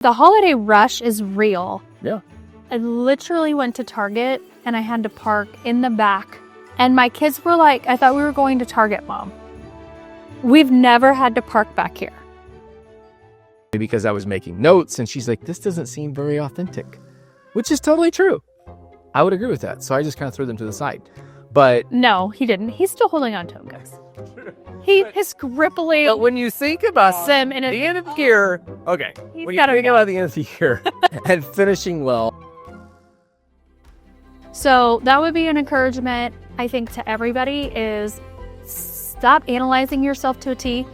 The holiday rush is real. Yeah. I literally went to Target and I had to park in the back. And my kids were like, I thought we were going to Target, Mom. We've never had to park back here. Because I was making notes and she's like, this doesn't seem very authentic, which is totally true. I would agree with that. So I just kind of threw them to the side. But no, he didn't. He's still holding on to him, guys. His grippily. But when you think about the end of the year, okay. When you think about the end of the year and finishing well. So that would be an encouragement, I think, to everybody is stop analyzing yourself to a T.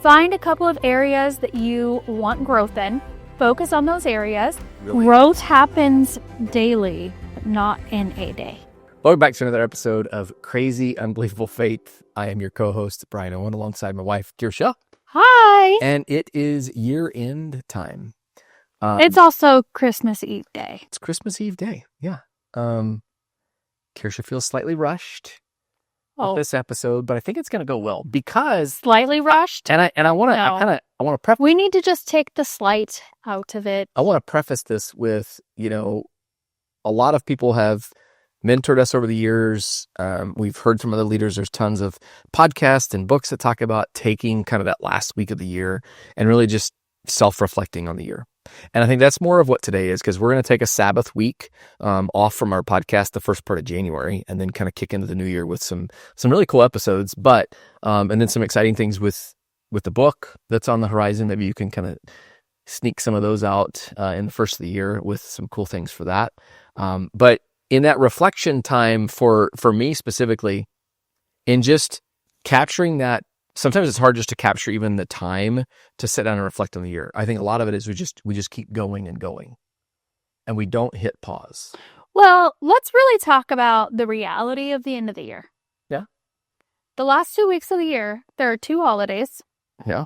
Find a couple of areas that you want growth in. Focus on those areas. Really? Growth happens daily, but not in a day. Welcome back to another episode of Crazy Unbelievable Faith. I am your co-host, Brian Owen, alongside my wife, Kersha. Hi. And it is year-end time. It's also Christmas Eve day. It's Christmas Eve day, yeah. Kersha feels slightly rushed with this episode, but I think it's going to go well because slightly rushed. And I want to preface. We need to just take the slight out of it. I want to preface this with, a lot of people have mentored us over the years. We've heard from other leaders. There's tons of podcasts and books that talk about taking kind of that last week of the year and really just self-reflecting on the year. And I think that's more of what today is, because we're going to take a Sabbath week off from our podcast the first part of January and then kind of kick into the new year with some really cool episodes, but and then some exciting things with the book that's on the horizon. Maybe you can kind of sneak some of those out in the first of the year with some cool things for that. But in that reflection time for me specifically, in just capturing that, sometimes it's hard just to capture even the time to sit down and reflect on the year. I think a lot of it is we just keep going and going, and we don't hit pause. Well, let's really talk about the reality of the end of the year. Yeah. The last 2 weeks of the year, there are 2 holidays. Yeah.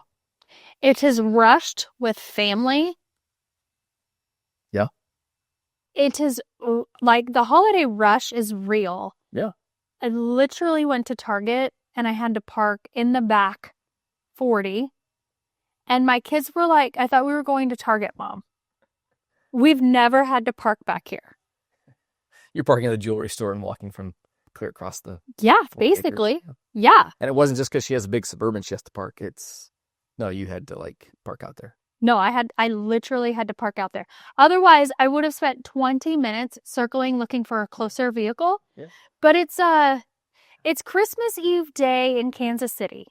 It is rushed with family. Yeah. It is like the holiday rush is real. Yeah. I literally went to Target and I had to park in the back 40. And my kids were like, I thought we were going to Target, Mom. We've never had to park back here. You're parking at a jewelry store and walking from clear across the... Yeah, basically. Acres. Yeah. And it wasn't just because she has a big Suburban she has to park. No, you had to park out there. No, I literally had to park out there. Otherwise, I would have spent 20 minutes circling looking for a closer vehicle. Yeah. But it's Christmas Eve day in Kansas City.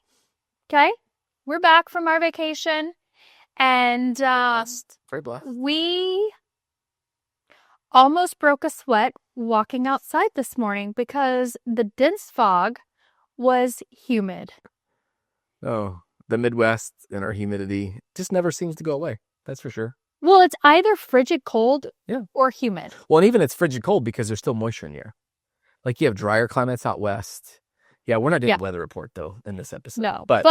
Okay? We're back from our vacation and very blessed. We almost broke a sweat walking outside this morning because the dense fog was humid. Oh, the Midwest and our humidity just never seems to go away. That's for sure. Well, it's either frigid cold or humid. Well, and even it's frigid cold because there's still moisture in the air. Like you have drier climates out west. Yeah, we're not doing a weather report though in this episode. No, but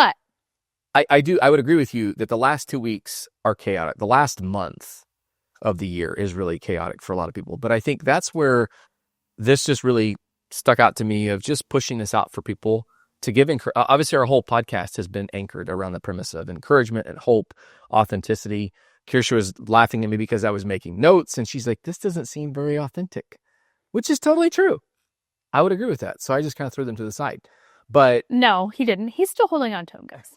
I would agree with you that the last 2 weeks are chaotic. The last month of the year is really chaotic for a lot of people. But I think that's where this just really stuck out to me of just pushing this out for people to give. Obviously, our whole podcast has been anchored around the premise of encouragement and hope, authenticity. Kersha was laughing at me because I was making notes and she's like, this doesn't seem very authentic, which is totally true. I would agree with that. So I just kind of threw them to the side. But no, he didn't. He's still holding on to him, guys.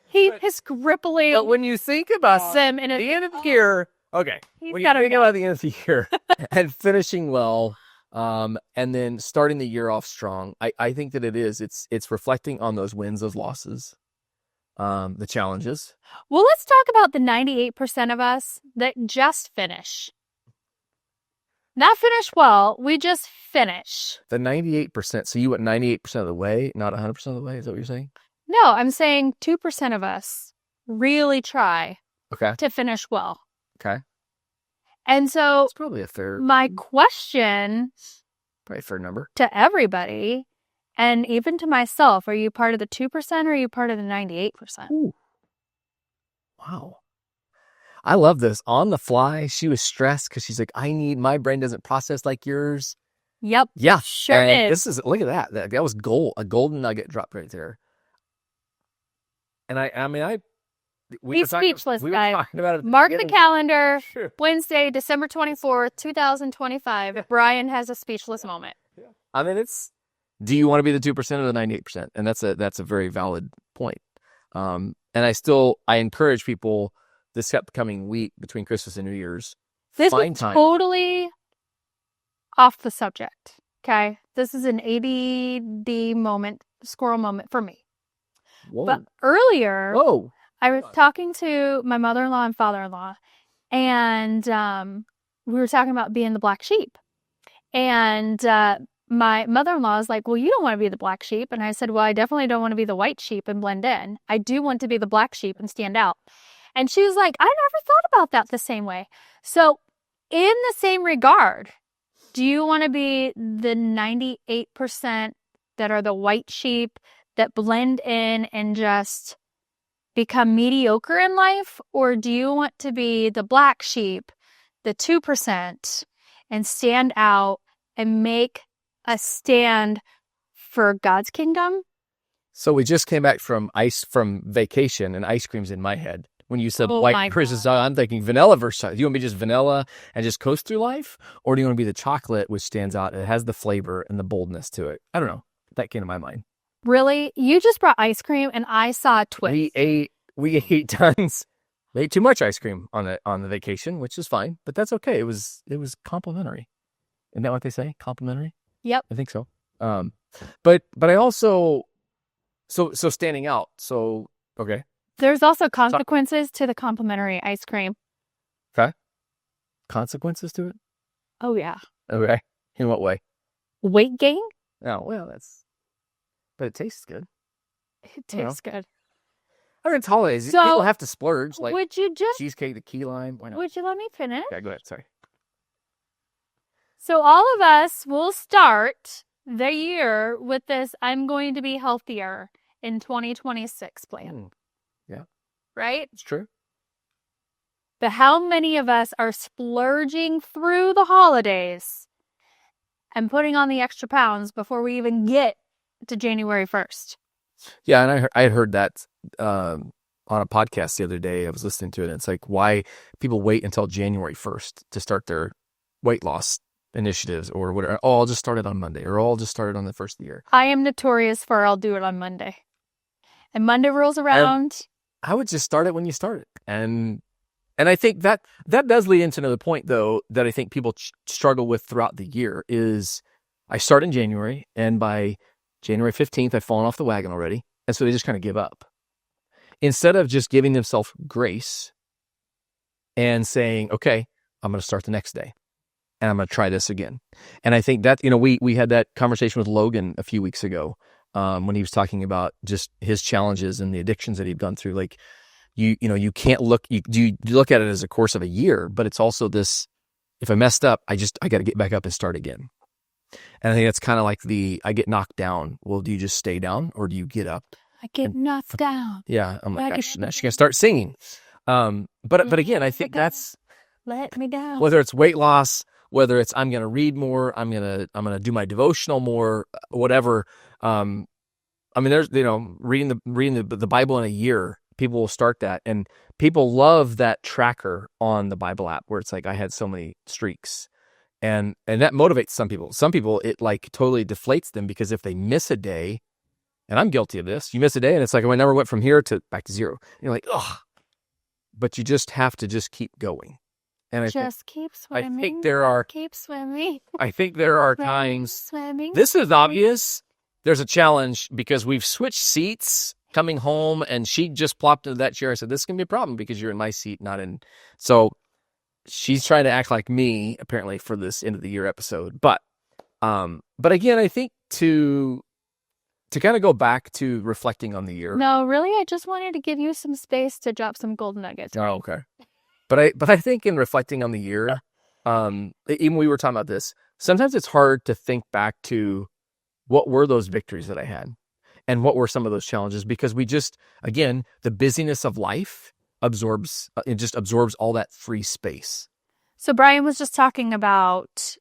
His grippily. But when you think about the end of the year, okay. When you think about the end of the year and finishing well, and then starting the year off strong, I think that it's reflecting on those wins, those losses, the challenges. Well, let's talk about the 98% of us that just finish. Not finish well, we just finish. The 98%. So you went 98% of the way, not 100% of the way? Is that what you're saying? No, I'm saying 2% of us really try to finish well. Okay. And so it's probably a fair... My question... Probably a fair number. To everybody, and even to myself, are you part of the 2% or are you part of the 98%? Ooh. Wow. I love this. On the fly, she was stressed because she's like, my brain doesn't process like yours. Yep. Yeah. Sure is. Look at that. That was gold. A golden nugget dropped right there. And I He's speechless, we were guys. talking about it. Mark the calendar. Sure. Wednesday, December 24th, 2025. Brian has a speechless moment. I mean, do you want to be the 2% or the 98%? And that's a very valid point. And I encourage people this upcoming week between Christmas and New Year's. This find is time. totally off the subject. Okay. This is an ADD moment, squirrel moment for me. Whoa. But earlier, Whoa. I was talking to my mother-in-law and father-in-law, and we were talking about being the black sheep. And my mother-in-law is like, well, you don't want to be the black sheep. And I said, well, I definitely don't want to be the white sheep and blend in. I do want to be the black sheep and stand out. And she was like, I never thought about that the same way. So in the same regard, do you want to be the 98% that are the white sheep that blend in and just become mediocre in life? Or do you want to be the black sheep, the 2%, and stand out and make a stand for God's kingdom? So we just came back from vacation, and ice cream's in my head. When you said white versus, I'm thinking vanilla versus. Do you want to be just vanilla and just coast through life, or do you want to be the chocolate, which stands out? It has the flavor and the boldness to it. I don't know. That came to my mind. Really? You just brought ice cream, and I saw a twist. We ate tons. We ate too much ice cream on the vacation, which is fine, but that's okay. It was complimentary. Isn't that what they say? Complimentary? Yep. I think so. But I also so standing out. So okay. There's also consequences to the complimentary ice cream. Okay. Consequences to it? Oh yeah. Okay. In what way? Weight gain? Oh well, but it tastes good. It tastes good. I mean, it's holidays. So, people have to splurge. Like would you just cheesecake, the key lime. Why not? Would you let me finish? Okay, go ahead. Sorry. So all of us will start the year with this I'm going to be healthier in 2026 plan. Yeah. Right? It's true. But how many of us are splurging through the holidays and putting on the extra pounds before we even get to January 1st? Yeah, and I had heard that on a podcast the other day. I was listening to it, and it's like why people wait until January 1st to start their weight loss initiatives or whatever. Oh, I'll just start it on Monday, or I'll just start it on the first of the year. I am notorious for I'll do it on Monday. And Monday rolls around. I would just start it when you start it. And I think that does lead into another point, though, that I think people struggle with throughout the year is I start in January, and by January 15th, I've fallen off the wagon already. And so they just kind of give up. Instead of just giving themselves grace and saying, okay, I'm going to start the next day, and I'm going to try this again. And I think that, we had that conversation with Logan a few weeks ago when he was talking about just his challenges and the addictions that he'd gone through. Like, you can't look, you look at it as a course of a year, but it's also this, if I messed up, I got to get back up and start again. And I think that's kind of like I get knocked down. Well, do you just stay down or do you get up? I get knocked down. Yeah. I'm like, gosh, now she's going to start singing. But again, I think that's, let me down. Whether it's weight loss, whether it's I'm going to read more, I'm going to do my devotional more, whatever. I mean, there's, reading the Bible in a year, people will start that, and people love that tracker on the Bible app where it's like, I had so many streaks, and that motivates some people. Some people, it like totally deflates them, because if they miss a day, and I'm guilty of this, you miss a day and it's like, oh, I never went from here to back to zero. And you're like, ugh, but you just have to just keep going. And keep swimming. I think there are keep swimming. I think there are times. Swimming. This is obvious. There's a challenge because we've switched seats coming home, and she just plopped into that chair. I said, this is going to be a problem because you're in my seat, not in. So she's trying to act like me, apparently, for this end of the year episode. But again, I think to kind of go back to reflecting on the year. No, really, I just wanted to give you some space to drop some gold nuggets. Oh, okay. But I think in reflecting on the year, even we were talking about this, sometimes it's hard to think back to what were those victories that I had and what were some of those challenges, because we just, again, the busyness of life absorbs all that free space. So Brian was just talking about,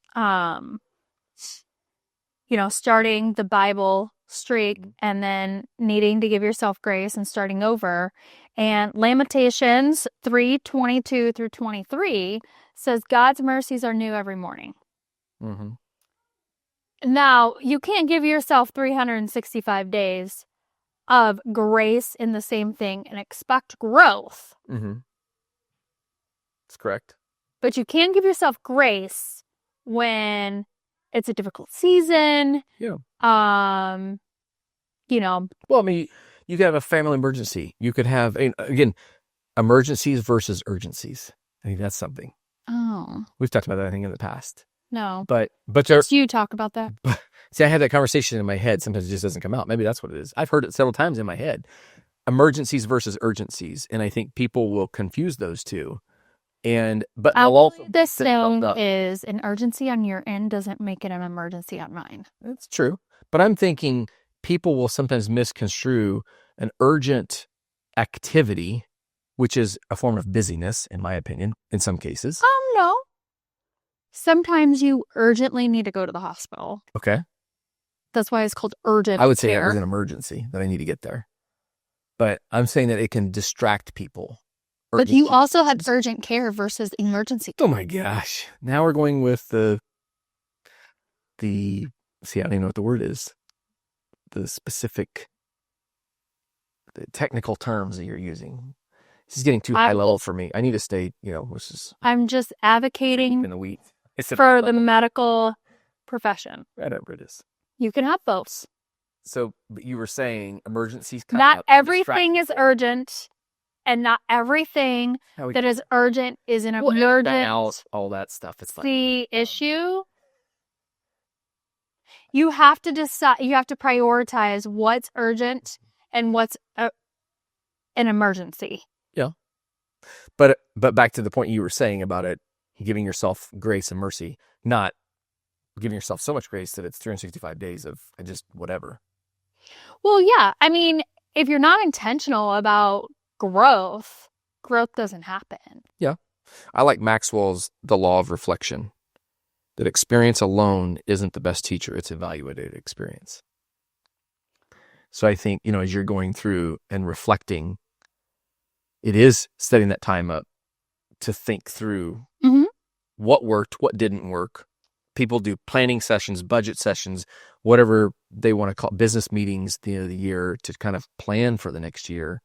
starting the Bible streak and then needing to give yourself grace and starting over. And Lamentations 3:22 through 23 says God's mercies are new every morning. Mm-hmm. Now, you can't give yourself 365 days of grace in the same thing and expect growth. Mm-hmm. That's correct. But you can give yourself grace when it's a difficult season. Yeah. You know. Well, I mean, you could have a family emergency. You could have, again, emergencies versus urgencies. I think that's something. Oh. We've talked about that, I think, in the past. No. But there, you talk about that. See, I had that conversation in my head. Sometimes it just doesn't come out. Maybe that's what it is. I've heard it several times in my head. Emergencies versus urgencies. And I think people will confuse those two. But they'll also... This thing is an urgency on your end doesn't make it an emergency on mine. That's true. But I'm thinking people will sometimes misconstrue an urgent activity, which is a form of busyness, in my opinion, in some cases. No. Sometimes you urgently need to go to the hospital. Okay. That's why it's called urgent I would say care. it was an emergency that I need to get there. But I'm saying that it can distract people. But you also have urgent care versus emergency care. Oh my gosh. Now we're going with the see, I don't even know what the word is. The specific, the technical terms that you're using. This is getting too high level for me. I need to stay, I'm just advocating in the weeds. For the medical profession. Whatever it is. You can have both. So, but you were saying emergencies. Not everything is urgent, and not everything that is urgent is an emergent. All that stuff. It's like the issue. You have to decide. You have to prioritize what's urgent and what's an emergency. Yeah. But back to the point you were saying about it, giving yourself grace and mercy, not giving yourself so much grace that it's 365 days of just whatever. Well, yeah. I mean, if you're not intentional about growth doesn't happen. Yeah. I like Maxwell's The Law of Reflection, that experience alone isn't the best teacher. It's evaluated experience. So I think, as you're going through and reflecting, it is setting that time up to think through what worked, what didn't work. People do planning sessions, budget sessions, whatever they want to call business meetings at the end of the year to kind of plan for the next year.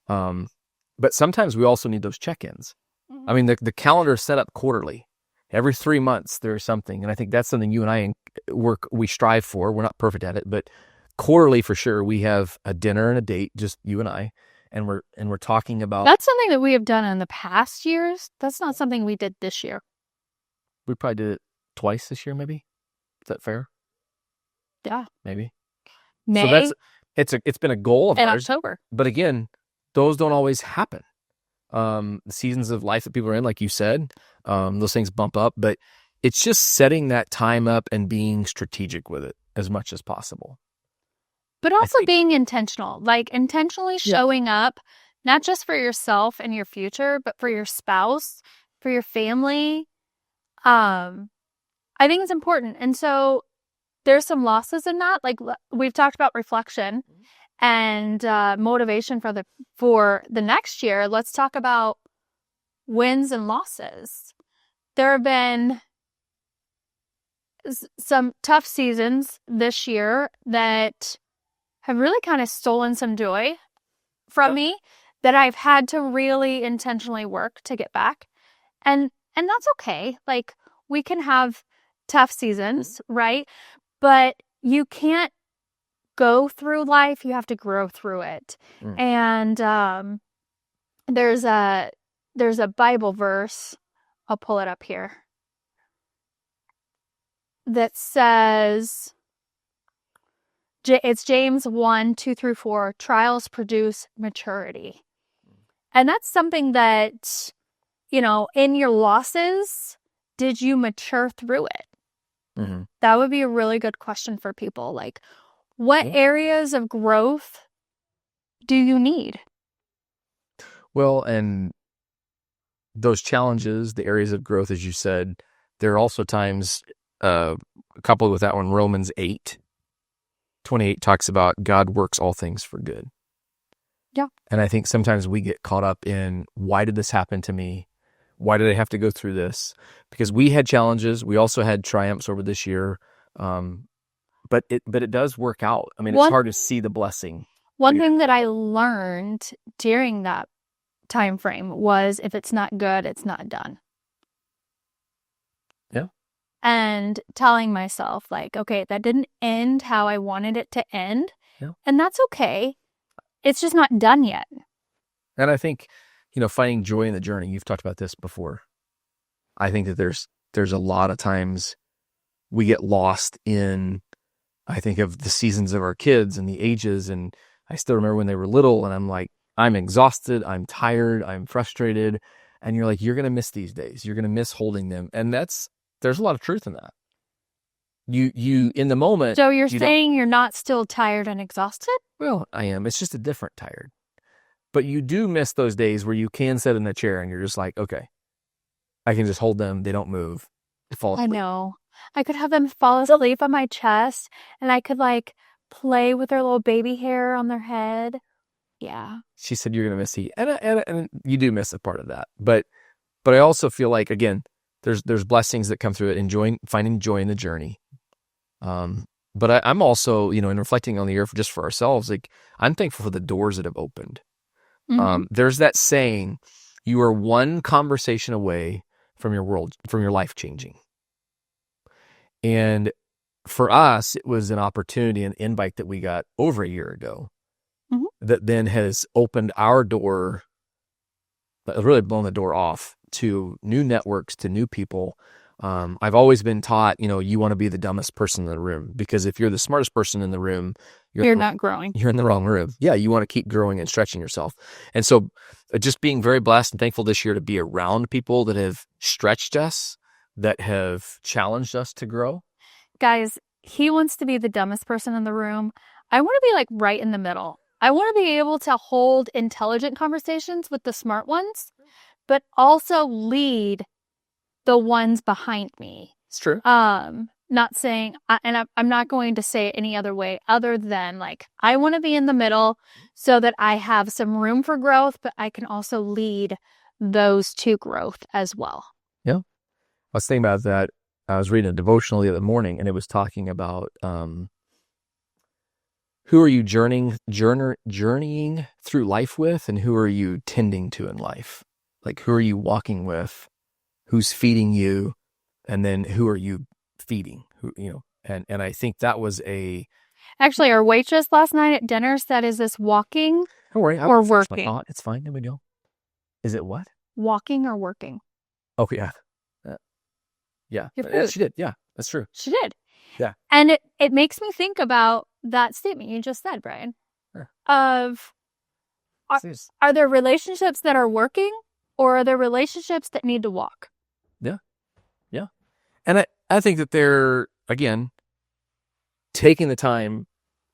But sometimes we also need those check-ins. I mean, the calendar is set up quarterly. Every 3 months there's something. And I think that's something you and I we strive for. We're not perfect at it, but quarterly for sure. We have a dinner and a date, just you and I. And we're talking about... That's something that we have done in the past years. That's not something we did this year. We probably did it twice this year, maybe. Is that fair? Yeah. Maybe. May. So it's been a goal of ours. October. But again, those don't always happen. The seasons of life that people are in, like you said, those things bump up. But it's just setting that time up and being strategic with it as much as possible. But also being intentional, like intentionally showing up, not just for yourself and your future, but for your spouse, for your family. I think it's important. And so there's some losses in that. Like we've talked about reflection and motivation for the next year. Let's talk about wins and losses. There have been some tough seasons this year that have really kind of stolen some joy from me that I've had to really intentionally work to get back. And that's okay. Like we can have tough seasons, right? But you can't go through life. You have to grow through it. And there's a Bible verse. I'll pull it up here. That says, it's James 1:2-4, trials produce maturity. And that's something that, in your losses, did you mature through it? Mm-hmm. That would be a really good question for people. Like, what areas of growth do you need? Well, and those challenges, the areas of growth, as you said, there are also times, coupled with that one, Romans 8, 28 talks about God works all things for good. Yeah. And I think sometimes we get caught up in, why did this happen to me? Why did I have to go through this? Because we had challenges. We also had triumphs over this year. But it does work out. I mean, it's hard to see the blessing. One thing that I learned during that time frame was, if it's not good, it's not done. Yeah. And telling myself, like, okay, that didn't end how I wanted it to end. Yeah. And that's okay. It's just not done yet. And I think, finding joy in the journey, you've talked about this before. I think that there's a lot of times we get lost in, I think of the seasons of our kids and the ages. And I still remember when they were little, and I'm like, I'm exhausted, I'm tired, I'm frustrated. And you're like, you're going to miss these days. You're going to miss holding them. And there's a lot of truth in that. You in the moment. So you're saying you're not still tired and exhausted? Well, I am. It's just a different tired. But you do miss those days where you can sit in the chair and you're just like, okay, I can just hold them. They don't move. They fall asleep. I know. I could have them fall asleep on my chest, and I could like play with their little baby hair on their head. Yeah. She said you're going to miss heat. And you do miss a part of that. But I also feel like, again, there's blessings that come through it, finding joy in the journey. But I'm also, in reflecting on the year for ourselves, like, I'm thankful for the doors that have opened. Mm-hmm. There's that saying, you are one conversation away from your life changing. And for us, it was an opportunity, an invite that we got over a year ago, mm-hmm. that then has opened our door, really blown the door off to new networks, to new people. I've always been taught, you want to be the dumbest person in the room, because if you're the smartest person in the room, you're not growing. You're in the wrong room. Yeah, you want to keep growing and stretching yourself. And so just being very blessed and thankful this year to be around people that have stretched us, that have challenged us to grow. Guys, he wants to be the dumbest person in the room. I want to be like right in the middle. I want to be able to hold intelligent conversations with the smart ones, but also lead the ones behind me. It's true. Not saying, and I'm not going to say it any other way other than, like, I want to be in the middle so that I have some room for growth, but I can also lead those to growth as well. Yeah. I was thinking about that. I was reading a devotional the other morning, and it was talking about who are you journeying through life with, and who are you tending to in life? Like, who are you walking with? Who's feeding you? And then who are you feeding? And I think that was actually, our waitress last night at dinner said, is this walking or working? It's fine. No big deal. Is it what? Walking or working? Oh, yeah. Yeah. She did. Yeah, that's true. She did. Yeah. And it makes me think about that statement you just said, Brian, are there relationships that are working, or are there relationships that need to walk? Yeah. Yeah. And I think that they're, again, taking the time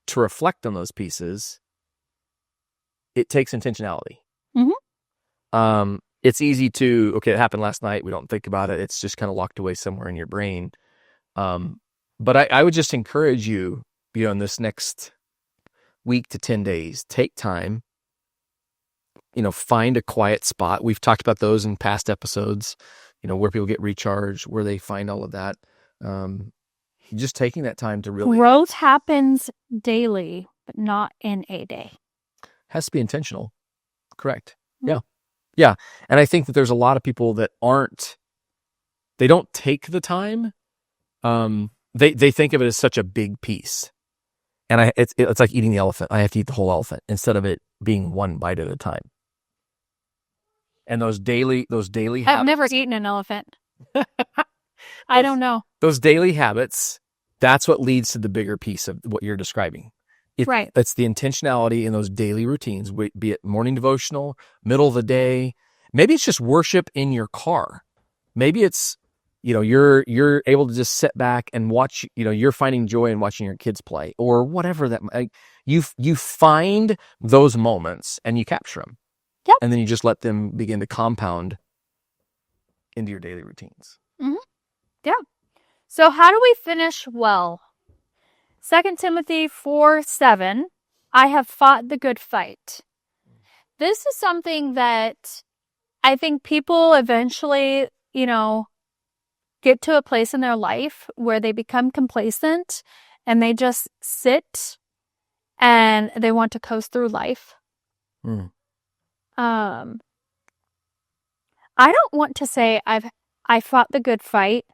to reflect on those pieces. It takes intentionality. Mm-hmm. It's easy to, okay, it happened last night. We don't think about it. It's just kind of locked away somewhere in your brain. But I would just encourage you, in this next week to 10 days, take time, find a quiet spot. We've talked about those in past episodes, where people get recharged, where they find all of that. Just taking that time to really... Growth happens daily, but not in a day. Has to be intentional. Correct. Mm-hmm. Yeah. Yeah. And I think that there's a lot of people that they don't take the time. They think of it as such a big piece. And it's like eating the elephant. I have to eat the whole elephant instead of it being one bite at a time. And those daily habits. I've never eaten an elephant. I don't know. Those daily habits, that's what leads to the bigger piece of what you're describing. Right. It's the intentionality in those daily routines, be it morning devotional, middle of the day. Maybe it's just worship in your car. Maybe it's, you're able to just sit back and watch, you're finding joy in watching your kids play, or whatever that, you find those moments and you capture them. Yep. And then you just let them begin to compound into your daily routines. Mm-hmm. Yeah. So how do we finish well? 2 Timothy 4:7, I have fought the good fight. This is something that I think people eventually, get to a place in their life where they become complacent and they just sit and they want to coast through life. Mm. I don't want to say I fought the good fight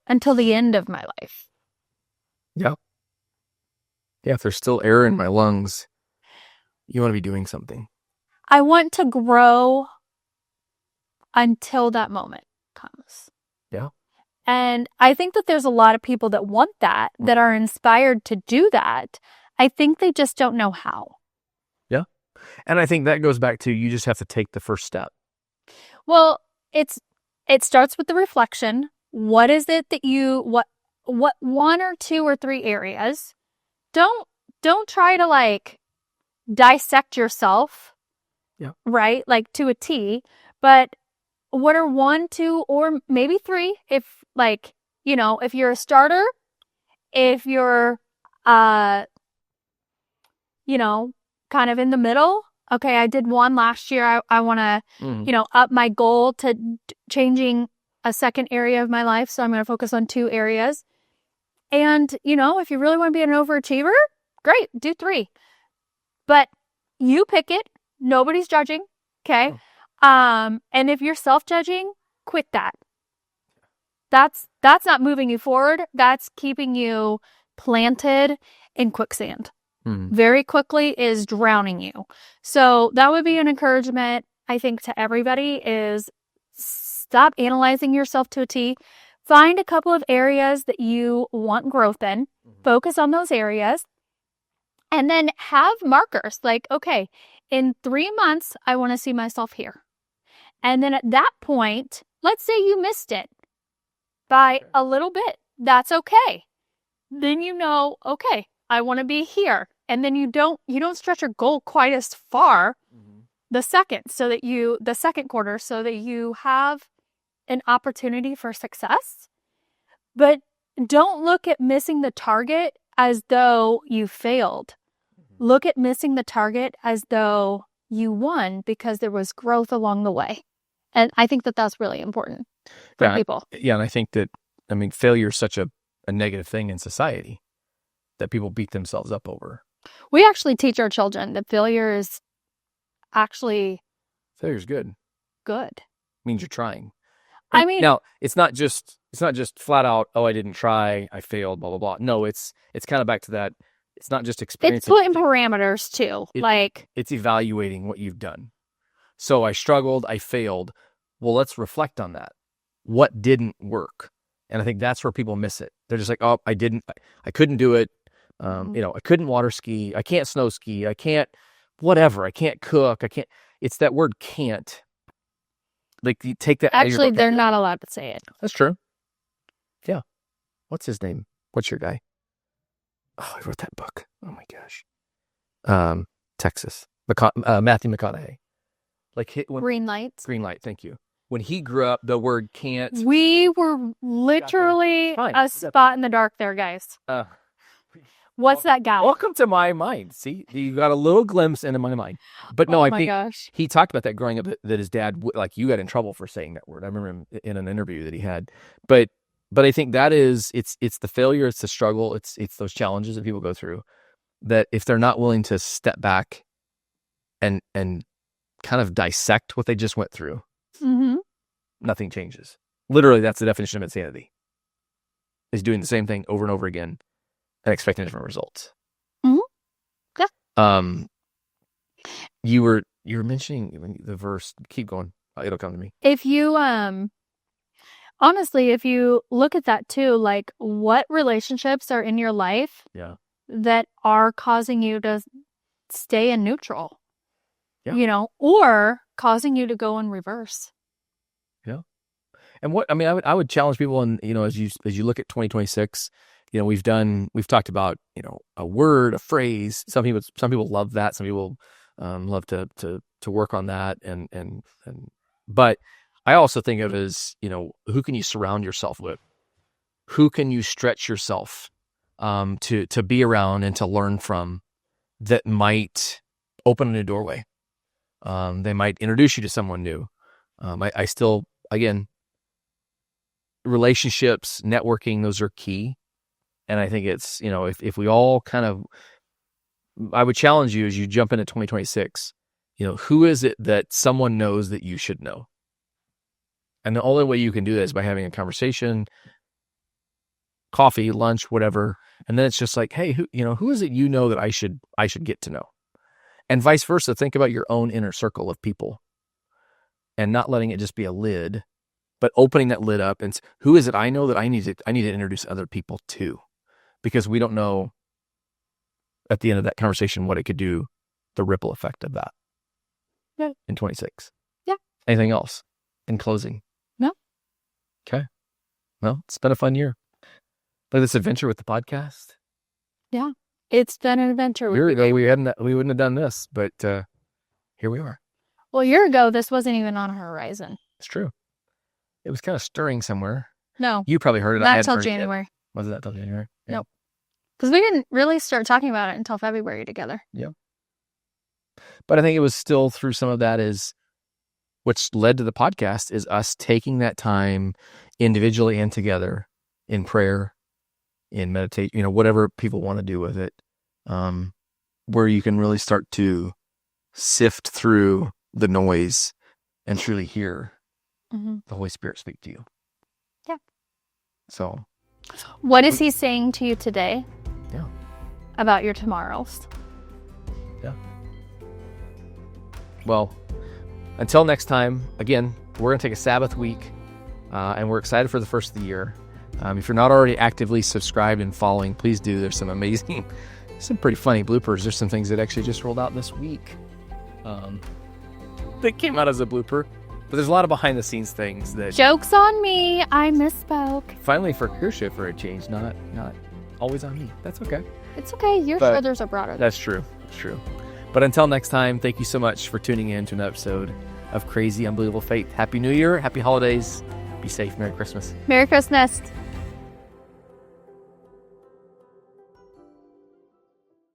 until the end of my life. Yeah. Yeah, if there's still air in my lungs, you want to be doing something. I want to grow until that moment comes. Yeah. And I think that there's a lot of people that want that are inspired to do that. I think they just don't know how. Yeah. And I think that goes back to you just have to take the first step. Well, it starts with the reflection. What is it that what 1 or 2 or 3 areas? Don't try to like dissect yourself. Yeah. Right? Like to a T, but what are 1, 2, or maybe 3 if if you're a starter, if you're kind of in the middle. Okay, I did 1 last year. I want to, up my goal to changing a second area of my life. So I'm going to focus on 2 areas. And, if you really want to be an overachiever, great, do 3. But you pick it. Nobody's judging. Okay. And if you're self-judging, quit that. That's not moving you forward. That's keeping you planted in quicksand. Very quickly is drowning you. So that would be an encouragement, I think, to everybody is stop analyzing yourself to a T. Find a couple of areas that you want growth in. Focus on those areas. And then have markers like, okay, in 3 months, I want to see myself here. And then at that point, let's say you missed it by a little bit. That's okay. Then okay, I want to be here. And then you don't stretch your goal quite as far the second quarter so that you have an opportunity for success. But don't look at missing the target as though you failed. Look at missing the target as though you won because there was growth along the way. And I think that that's really important for people. Yeah, and I think that, failure is such a negative thing in society that people beat themselves up over. We actually teach our children that failure is actually... Failure's good. Good. Means you're trying. Now, it's not just flat out, oh, I didn't try, I failed, blah, blah, blah. No, it's kind of back to that. It's not just experience. It's putting parameters too. It's evaluating what you've done. So I struggled, I failed. Well, let's reflect on that. What didn't work? And I think that's where people miss it. They're just like, oh, I couldn't do it. I couldn't water ski. I can't snow ski. I can't whatever. I can't cook. I can't. It's that word can't. Like you take that. Actually, they're not allowed to say it. That's true. Yeah. What's his name? What's your guy? Oh, I wrote that book. Oh my gosh. Texas. Matthew McConaughey. Green lights. Green light. Thank you. When he grew up, the word can't. We were literally a spot in the dark there, guys. What's that guy? Welcome to my mind. See, you got a little glimpse into my mind. But no, I think he talked about that growing up, that his dad, you got in trouble for saying that word. I remember him in an interview that he had. But I think that is, it's the failure, it's the struggle, it's those challenges that people go through, that if they're not willing to step back and kind of dissect what they just went through, nothing changes. Literally, that's the definition of insanity. Is doing the same thing over and over again and expecting different results. Yeah. You were mentioning the verse. Keep going. It'll come to me. If you honestly, if you look at that too, like what relationships are in your life that are causing you to stay in neutral, or causing you to go in reverse. Yeah. And I would challenge people, and as you look at 2026, we've talked about, a word, a phrase. Some people love that. Some people love to work on that. But I also think of it as, who can you surround yourself with? Who can you stretch yourself to be around and to learn from that might open a new doorway. They might introduce you to someone new. I still, again, relationships, networking, those are key. And I think it's, if we all kind of, I would challenge you as you jump into 2026, who is it that someone knows that you should know? And the only way you can do that is by having a conversation, coffee, lunch, whatever. And then it's just like, hey, who is it that I should get to know? And vice versa. Think about your own inner circle of people and not letting it just be a lid, but opening that lid up and who is it I know that I need to introduce other people to, because we don't know at the end of that conversation what it could do, the ripple effect of that. Yeah. In 26. Yeah. Anything else in closing? No. Okay. Well, it's been a fun year. Like this adventure with the podcast. Yeah. It's been an adventure. A year ago, we wouldn't have done this, but here we are. Well, a year ago, this wasn't even on our horizon. It's true. It was kind of stirring somewhere. No. You probably heard it. Not until January. Was it not until January? Yeah. Nope. Because we didn't really start talking about it until February together. Yeah. But I think it was still through some of that is which led to the podcast is us taking that time individually and together in prayer, in meditation, whatever people want to do with it, where you can really start to sift through the noise and truly hear the Holy Spirit speak to you. Yeah. So. What is he saying to you today? Yeah. About your tomorrows? Yeah. Well, until next time, again, we're going to take a Sabbath week, and we're excited for the first of the year. If you're not already actively subscribed and following, please do. There's some amazing, some pretty funny bloopers. There's some things that actually just rolled out this week that came out as a blooper. But there's a lot of behind the scenes things that... Joke's on me. I misspoke. Finally for Kersha for a change, not always on me. That's okay. It's okay. Your shoulders are broader. That's true. That's true. But until next time, thank you so much for tuning in to an episode of Crazy Unbelievable Faith. Happy New Year. Happy holidays. Be safe. Merry Christmas. Merry Christmas.